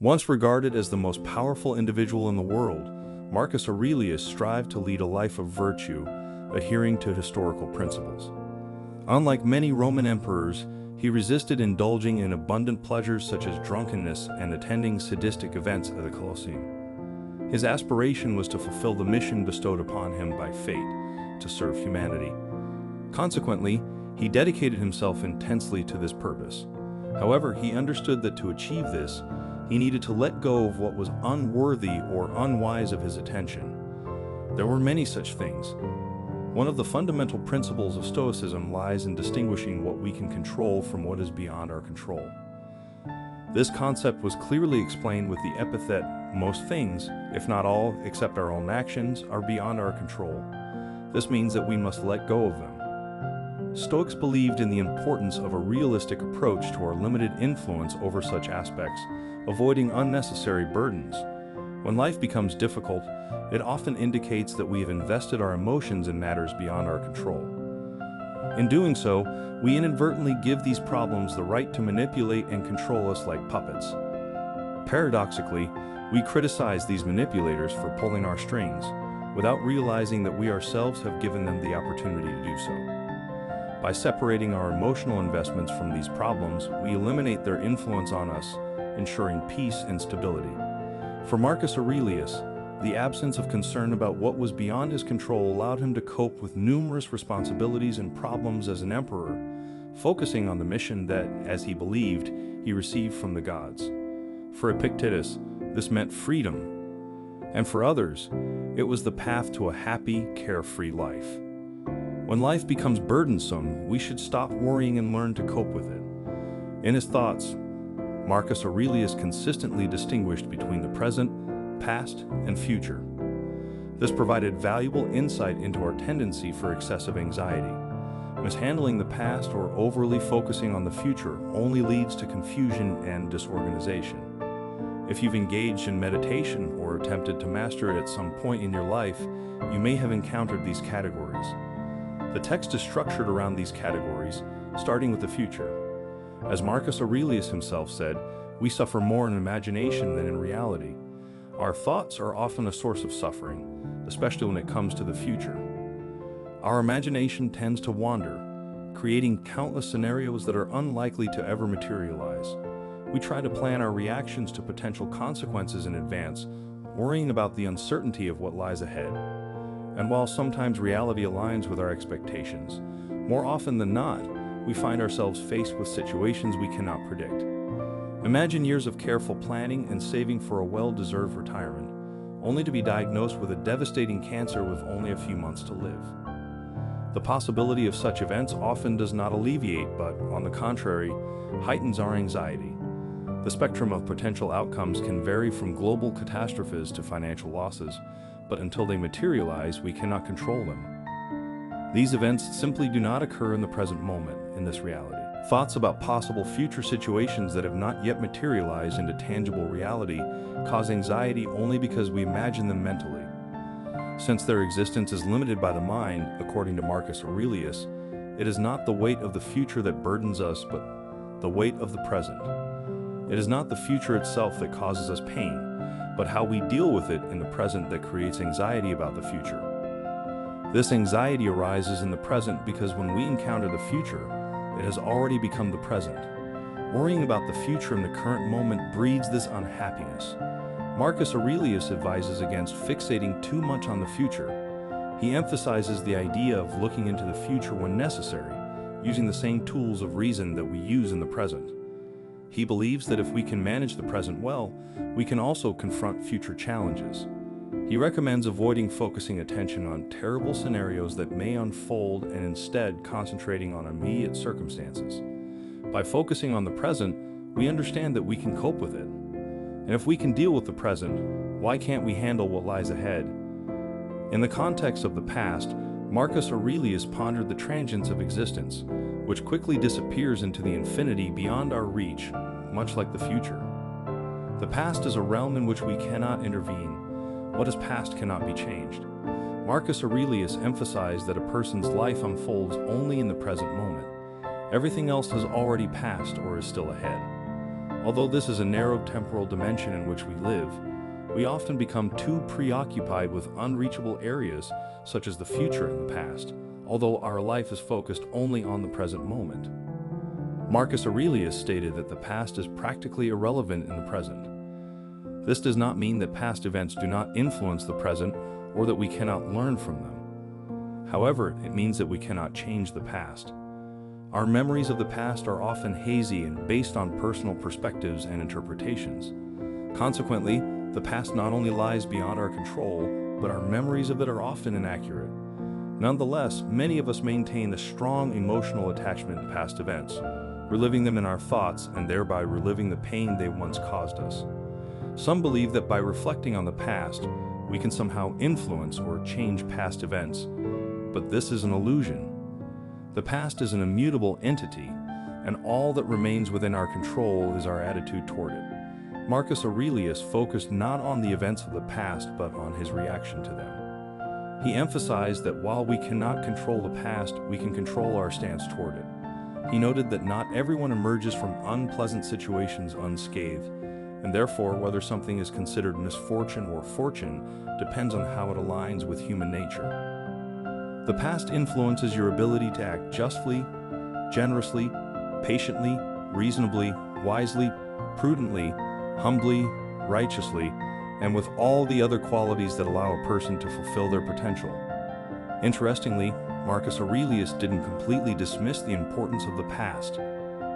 Once regarded as the most powerful individual in the world, Marcus Aurelius strived to lead a life of virtue, adhering to historical principles. Unlike many Roman emperors, he resisted indulging in abundant pleasures such as drunkenness and attending sadistic events at the Colosseum. His aspiration was to fulfill the mission bestowed upon him by fate, to serve humanity. Consequently, he dedicated himself intensely to this purpose. However, he understood that to achieve this, he needed to let go of what was unworthy or unwise of his attention. There were many such things. One of the fundamental principles of Stoicism lies in distinguishing what we can control from what is beyond our control. This concept was clearly explained with the epithet, most things, if not all, except our own actions, are beyond our control. This means that we must let go of them. Stoics believed in the importance of a realistic approach to our limited influence over such aspects, avoiding unnecessary burdens. When life becomes difficult, it often indicates that we have invested our emotions in matters beyond our control. In doing so, we inadvertently give these problems the right to manipulate and control us like puppets. Paradoxically, we criticize these manipulators for pulling our strings, without realizing that we ourselves have given them the opportunity to do so. By separating our emotional investments from these problems, we eliminate their influence on us, ensuring peace and stability. For Marcus Aurelius, the absence of concern about what was beyond his control allowed him to cope with numerous responsibilities and problems as an emperor, focusing on the mission that, as he believed, he received from the gods. For Epictetus, this meant freedom, and for others, it was the path to a happy, carefree life. When life becomes burdensome, we should stop worrying and learn to cope with it. In his thoughts, Marcus Aurelius consistently distinguished between the present, past, and future. This provided valuable insight into our tendency for excessive anxiety. Mishandling the past or overly focusing on the future only leads to confusion and disorganization. If you've engaged in meditation or attempted to master it at some point in your life, you may have encountered these categories. The text is structured around these categories, starting with the future. As Marcus Aurelius himself said, we suffer more in imagination than in reality. Our thoughts are often a source of suffering, especially when it comes to the future. Our imagination tends to wander, creating countless scenarios that are unlikely to ever materialize. We try to plan our reactions to potential consequences in advance, worrying about the uncertainty of what lies ahead. And while sometimes reality aligns with our expectations, more often than not, we find ourselves faced with situations we cannot predict. Imagine years of careful planning and saving for a well-deserved retirement, only to be diagnosed with a devastating cancer with only a few months to live. The possibility of such events often does not alleviate, but, on the contrary, heightens our anxiety. The spectrum of potential outcomes can vary from global catastrophes to financial losses, but until they materialize, we cannot control them. These events simply do not occur in the present moment, in this reality. Thoughts about possible future situations that have not yet materialized into tangible reality cause anxiety only because we imagine them mentally. Since their existence is limited by the mind, according to Marcus Aurelius, it is not the weight of the future that burdens us, but the weight of the present. It is not the future itself that causes us pain, but how we deal with it in the present that creates anxiety about the future. This anxiety arises in the present because when we encounter the future, it has already become the present. Worrying about the future in the current moment breeds this unhappiness. Marcus Aurelius advises against fixating too much on the future. He emphasizes the idea of looking into the future when necessary, using the same tools of reason that we use in the present. He believes that if we can manage the present well, we can also confront future challenges. He recommends avoiding focusing attention on terrible scenarios that may unfold and instead concentrating on immediate circumstances. By focusing on the present, we understand that we can cope with it. And if we can deal with the present, why can't we handle what lies ahead? In the context of the past, Marcus Aurelius pondered the transience of existence, which quickly disappears into the infinity beyond our reach, much like the future. The past is a realm in which we cannot intervene. What is past cannot be changed. Marcus Aurelius emphasized that a person's life unfolds only in the present moment. Everything else has already passed or is still ahead. Although this is a narrow temporal dimension in which we live, we often become too preoccupied with unreachable areas such as the future and the past, although our life is focused only on the present moment. Marcus Aurelius stated that the past is practically irrelevant in the present. This does not mean that past events do not influence the present or that we cannot learn from them. However, it means that we cannot change the past. Our memories of the past are often hazy and based on personal perspectives and interpretations. Consequently, the past not only lies beyond our control, but our memories of it are often inaccurate. Nonetheless, many of us maintain a strong emotional attachment to past events, reliving them in our thoughts and thereby reliving the pain they once caused us. Some believe that by reflecting on the past, we can somehow influence or change past events, but this is an illusion. The past is an immutable entity, and all that remains within our control is our attitude toward it. Marcus Aurelius focused not on the events of the past, but on his reaction to them. He emphasized that while we cannot control the past, we can control our stance toward it. He noted that not everyone emerges from unpleasant situations unscathed, and therefore whether something is considered misfortune or fortune depends on how it aligns with human nature. The past influences your ability to act justly, generously, patiently, reasonably, wisely, prudently, humbly, righteously, and with all the other qualities that allow a person to fulfill their potential. Interestingly, Marcus Aurelius didn't completely dismiss the importance of the past.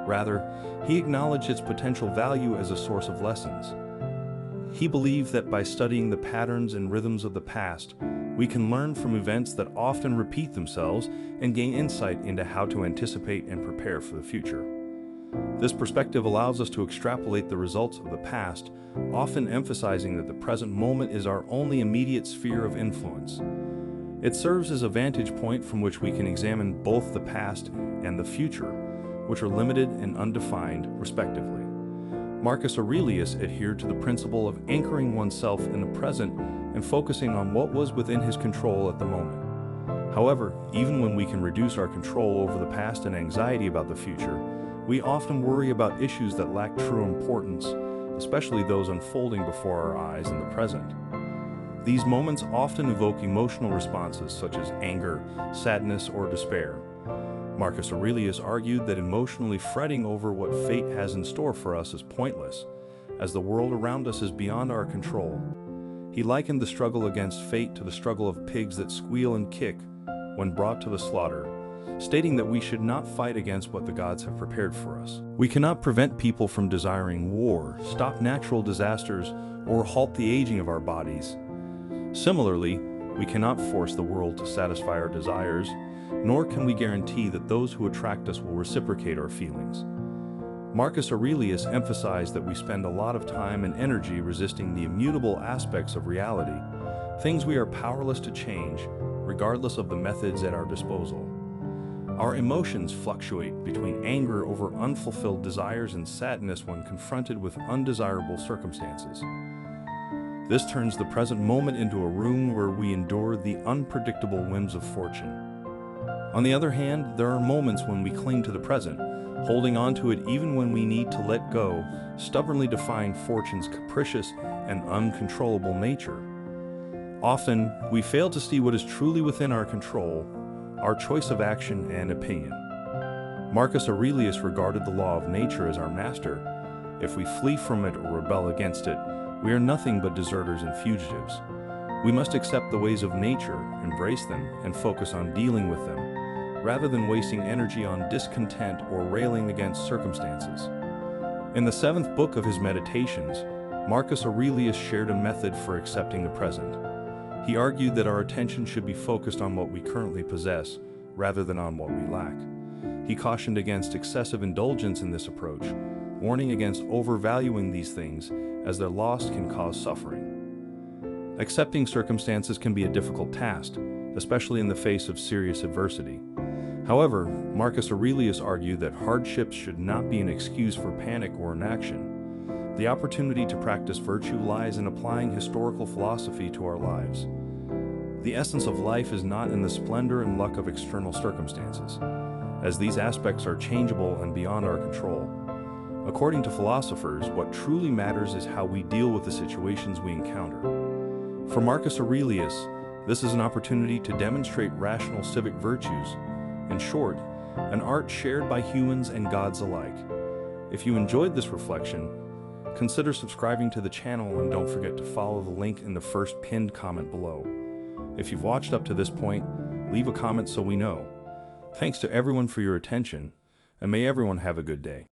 Rather, he acknowledged its potential value as a source of lessons. He believed that by studying the patterns and rhythms of the past, we can learn from events that often repeat themselves and gain insight into how to anticipate and prepare for the future. This perspective allows us to extrapolate the results of the past, often emphasizing that the present moment is our only immediate sphere of influence. It serves as a vantage point from which we can examine both the past and the future, which are limited and undefined, respectively. Marcus Aurelius adhered to the principle of anchoring oneself in the present and focusing on what was within his control at the moment. However, even when we can reduce our control over the past and anxiety about the future, we often worry about issues that lack true importance, especially those unfolding before our eyes in the present. These moments often evoke emotional responses such as anger, sadness, or despair. Marcus Aurelius argued that emotionally fretting over what fate has in store for us is pointless, as the world around us is beyond our control. He likened the struggle against fate to the struggle of pigs that squeal and kick when brought to the slaughter, stating that we should not fight against what the gods have prepared for us. We cannot prevent people from desiring war, stop natural disasters, or halt the aging of our bodies. Similarly, we cannot force the world to satisfy our desires, nor can we guarantee that those who attract us will reciprocate our feelings. Marcus Aurelius emphasized that we spend a lot of time and energy resisting the immutable aspects of reality, things we are powerless to change, regardless of the methods at our disposal. Our emotions fluctuate between anger over unfulfilled desires and sadness when confronted with undesirable circumstances. This turns the present moment into a room where we endure the unpredictable whims of fortune. On the other hand, there are moments when we cling to the present, holding on to it even when we need to let go, stubbornly defying fortune's capricious and uncontrollable nature. Often, we fail to see what is truly within our control, our choice of action and opinion. Marcus Aurelius regarded the law of nature as our master. If we flee from it or rebel against it, we are nothing but deserters and fugitives. We must accept the ways of nature, embrace them, and focus on dealing with them, rather than wasting energy on discontent or railing against circumstances. In the 7th book of his Meditations, Marcus Aurelius shared a method for accepting the present. He argued that our attention should be focused on what we currently possess, rather than on what we lack. He cautioned against excessive indulgence in this approach, warning against overvaluing these things, as their loss can cause suffering. Accepting circumstances can be a difficult task, especially in the face of serious adversity. However, Marcus Aurelius argued that hardships should not be an excuse for panic or inaction. The opportunity to practice virtue lies in applying historical philosophy to our lives. The essence of life is not in the splendor and luck of external circumstances, as these aspects are changeable and beyond our control. According to philosophers, what truly matters is how we deal with the situations we encounter. For Marcus Aurelius, this is an opportunity to demonstrate rational civic virtues. In short, an art shared by humans and gods alike. If you enjoyed this reflection, consider subscribing to the channel and don't forget to follow the link in the first pinned comment below. If you've watched up to this point, leave a comment so we know. Thanks to everyone for your attention, and may everyone have a good day.